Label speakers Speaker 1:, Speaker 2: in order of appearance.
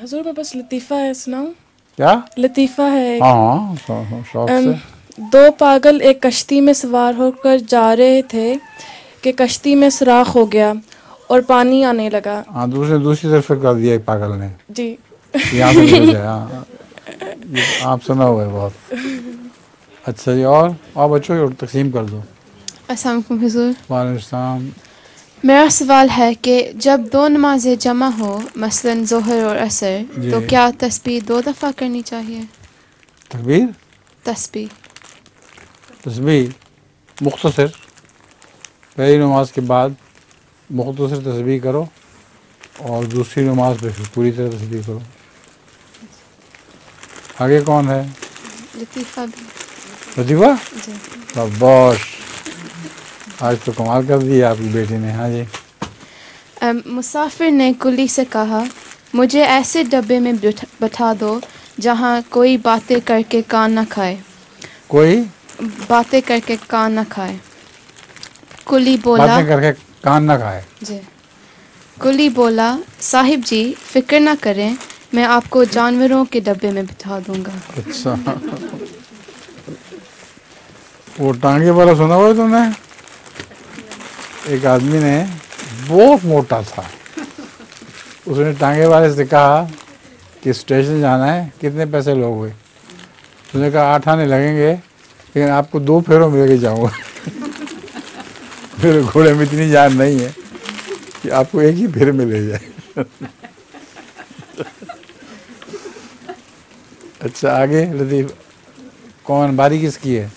Speaker 1: हुजूर मेरे पास लतीफ़ा है, सुनाऊं?
Speaker 2: क्या?
Speaker 1: लतीफ़ा है एक।
Speaker 2: हाँ शौक से।
Speaker 1: दो पागल एक कश्ती में सवार होकर जा रहे थे कि कश्ती में सुराख हो गया और पानी आने लगा।
Speaker 2: हाँ, दूसरी तरफ से कर दिया एक पागल ने।
Speaker 1: जी।
Speaker 2: यहाँ से निकल जाए। हाँ, ये तो आप सुना हुआ है बहुत। अच्छा जी, और बच्चों की तकसीम कर दो।
Speaker 3: अस्सलाम वालेकुम हुजूर।
Speaker 2: वालेकुम सलाम।
Speaker 3: मेरा सवाल है कि जब दो नमाजें जमा हो, मसलन ज़ोहर और असर, तो
Speaker 2: जी।
Speaker 3: क्या तस्बीह 2 दफ़ा करनी चाहिए?
Speaker 2: तकबीर,
Speaker 3: तस्बीह
Speaker 2: तस्बीह मुख्तसर, पहली नमाज के बाद मुख्तसर तस्बीह करो और दूसरी नमाज पे फिर पूरी तरह तस्बीह करो। आगे कौन है?
Speaker 3: लतीफ़ा भी।
Speaker 2: लतीफ़ा?
Speaker 3: जी।
Speaker 2: शाबाश, आज तो कमाल कर दिया आपकी बेटी ने। हाँ जी।
Speaker 3: मुसाफिर ने कुली से कहा, मुझे ऐसे डब्बे में बैठा दो जहाँ कोई बातें करके कान न खाए।
Speaker 2: कोई
Speaker 3: बातें करके कान न खाए। कुली बोला,
Speaker 2: बातें करके कान ना खाए।
Speaker 3: जी। कुली बोला, साहिब जी फिक्र ना करें, मैं आपको जानवरों के डब्बे में बिठा दूंगा।
Speaker 2: अच्छा, वो टांगे वाला सुना हुआ है तुमने? एक आदमी ने, बहुत मोटा था, उसने टांगे वाले से कहा कि स्टेशन जाना है, कितने पैसे लोगे? उसने कहा 8 आने लगेंगे, लेकिन आपको 2 फेरों में लेके जाऊंगा। मेरे घोड़े में इतनी जान नहीं है कि आपको एक ही फेरे में ले जाए। अच्छा, आगे लतीफ़, कौन बारी किसकी है?